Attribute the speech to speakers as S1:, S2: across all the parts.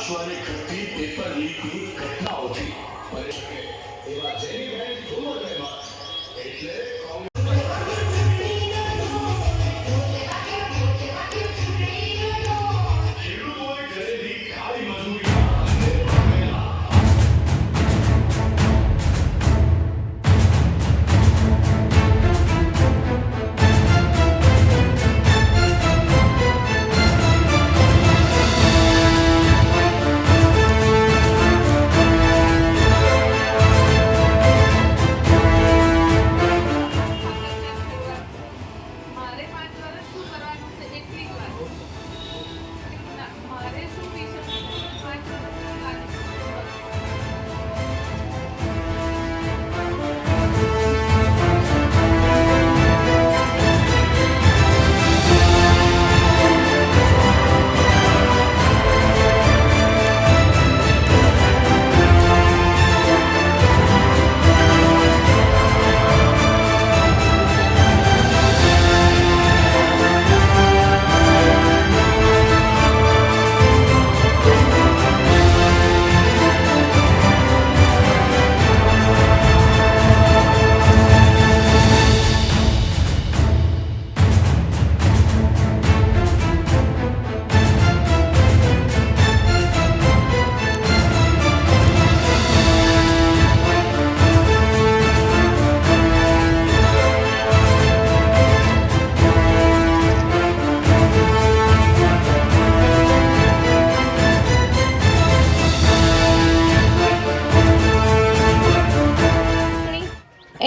S1: આસમાને ઘટતી પેપર લીકની ઘટનાઓથી એવા જેની ઠુમરમાં એટલે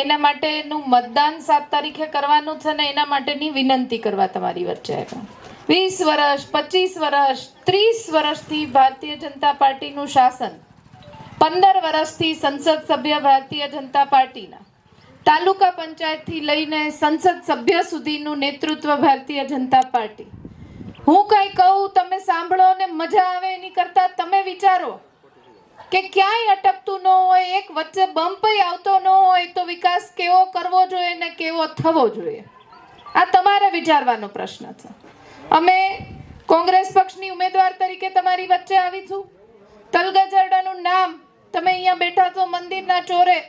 S2: એના માટેનું મતદાન 7 તારીખે કરવાનું છે ને એના માટેની વિનંતી કરવા તમારી વચ્ચે આવ્યા. 20 વર્ષ 25 વર્ષ 30 વર્ષથી ભારતીય જનતા પાર્ટીનું શાસન, 15 વર્ષથી સંસદ સભ્ય ભારતીય જનતા પાર્ટીના, તાલુકા પંચાયતથી લઈને સંસદ સભ્ય સુધીનું નેતૃત્વ ભારતીય જનતા પાર્ટી. હું કઈ કહું તમે સાંભળો ને મજા આવે એની કરતા તમે વિચારો કે ક્યાંય અટકતું ન હોય, એક વચ્ચે બમ્પ આવતો ન હોય તો વિકાસ કેવો કરવો જોઈએ ને કેવો થવો જોઈએ, આ તમારે વિચારવાનો પ્રશ્ન છે. અમે કોંગ્રેસ પક્ષની ઉમેદવાર તરીકે તમારી વચ્ચે આવી છું. તલગાજરડાનું નામ તમે અહીંયા બેઠા છો મંદિરના ચોરે,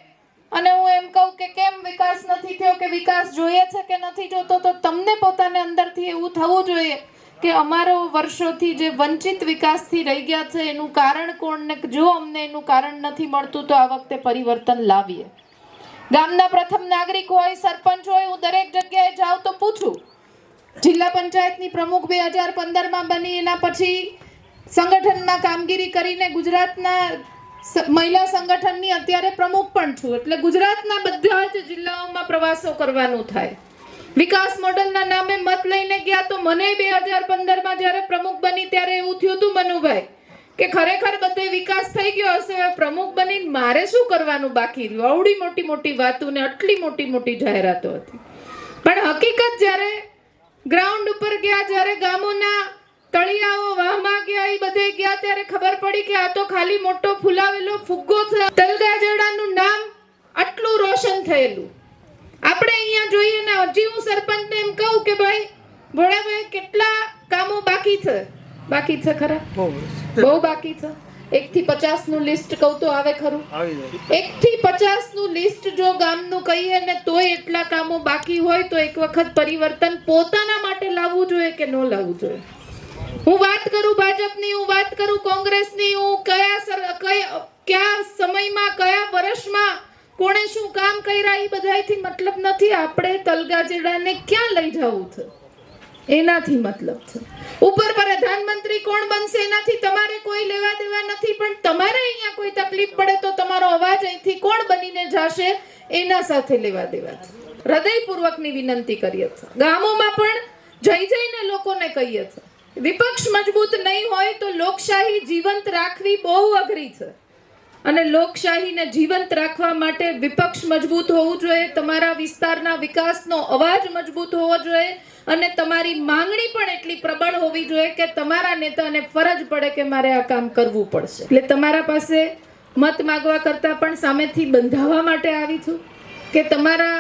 S2: અને હું એમ કહું કે કેમ વિકાસ નથી થયો, કે વિકાસ જોઈએ છે કે નથી જોતો, તો તમને પોતાને અંદરથી એવું થવું જોઈએ કે અમારો વર્ષોથી જે વંચિત વિકાસથી રહી ગયા છે એનું કારણ કોણ, ને જો અમને એનું કારણ નથી મળતું તો આ વખતે પરિવર્તન લાવીએ. ગામના પ્રથમ નાગરિક હોય, સરપંચ હોય, હું દરેક જગ્યાએ જાઉં તો પૂછું. જિલ્લા પંચાયતની પ્રમુખ 2015માં બની, એના પછી સંગઠનમાં કામગીરી કરીને ગુજરાતના મહિલા સંગઠનની અત્યારે પ્રમુખ પણ છું, એટલે ગુજરાતના બધા જ જિલ્લાઓમાં પ્રવાસો કરવાનું થાય. વિકાસ મોડલના નામે મત લઈને ગયા તો મને 2015માં જ્યારે પ્રમુખ બની ત્યારે એવું થયું હતું મનુભાઈ કે ખરેખર બધે વિકાસ થઈ ગયો હશે, પ્રમુખ બની મારે શું કરવાનું બાકી રહ્યું. આવડી મોટી મોટી વાતો ને આટલી મોટી મોટી જાહેરાતો હતી, પણ હકીકત જ્યારે ગ્રાઉન્ડ ઉપર ગયા, જ્યારે ગામોના તળિયાઓ વાહમાં ગયા, એ બધે ગયા ત્યારે ખબર પડી કે આ તો ખાલી મોટો ફૂલાવેલો ફુગ્ગો છે. તલગાજરડાનું નામ આટલું રોશન થયેલું આપણે અહીંયા જોઈએ ને. હજી હું સરપંચને એમ કહું કે ભાઈ ભોળાભાઈ કેટલા કામો બાકી છે, બાકી છે ખરા, બહુ બાકી છે. 1 થી 50 નું લિસ્ટ કહું તો આવે ખરું? 1 થી 50 નું લિસ્ટ જો ગામનું કહીએ ને તોય એટલા કામો બાકી હોય તો એક વખત પરિવર્તન પોતાના માટે લાવવું જોઈએ કે ન લાવવું જોઈએ. હું વાત કરું ભાજપની, હું વાત કરું કોંગ્રેસની, હું કયા સમયમાં કયા વર્ષમાં કોણે શું કામ કર્યા એ બધાથી મતલબ નથી. આપણે તલગાજરડાને ક્યાં લઈ જવું છે એનાથી મતલબ છે. ઉપર પ્રધાનમંત્રી કોણ બનશે એનાથી તમારે કોઈ લેવા દેવા નથી, પણ તમારે અહીંયા કોઈ તકલીફ પડે તો તમારો અવાજ અહીંથી કોણ બનીને જશે એના સાથે લેવા દેવા છે. હૃદયપૂર્વકની વિનંતી કરીએ છીએ. ગામોમાં પણ જઈને લોકોને કહીએ છીએ, વિપક્ષ મજબૂત નહીં હોય તો લોકશાહી જીવંત રાખવી બહુ અઘરી છે, અને લોકશાહીને જીવંત રાખવા માટે વિપક્ષ મજબૂત હોવું જોઈએ. તમારા વિસ્તારના વિકાસનો અવાજ મજબૂત હોવો જોઈએ, અને તમારી માંગણી પણ એટલી પ્રબળ હોવી જોઈએ કે તમારા નેતાને ફરજ પડે કે મારે આ કામ કરવું પડશે. એટલે તમારા પાસે મત માંગવા કરતાં પણ સામેથી બંધાવવા માટે આવી છું કે તમારા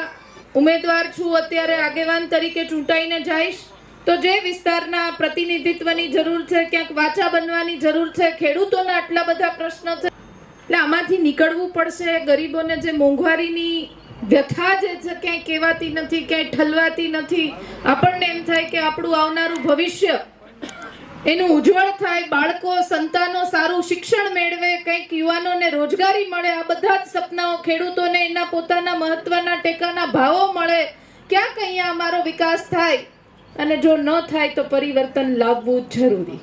S2: ઉમેદવાર છું, અત્યારે આગેવાન તરીકે ચૂંટાઈને જઈશ, તો જે વિસ્તારના પ્રતિનિધિત્વની જરૂર છે, ક્યાંક વાચા બનવાની જરૂર છે, ખેડૂતોના આટલા બધા પ્રશ્નો છે, એટલે આમાંથી નીકળવું પડશે. ગરીબોને જે મોંઘવારીની વ્યથા જે છે ક્યાંય કહેવાતી નથી, ક્યાંય ઠલવાતી નથી. આપણને એમ થાય કે આપણું આવનારું ભવિષ્ય એનું ઉજ્જવળ થાય, બાળકો સંતાનો સારું શિક્ષણ મેળવે, કંઈક યુવાનોને રોજગારી મળે. આ બધા જ સપનાઓ ખેડૂતોને એના પોતાના મહત્વના ટેકાના ભાવો મળે. ક્યાંક અહીંયા અમારો વિકાસ થાય, અને જો ન થાય તો પરિવર્તન લાવવું જરૂરી.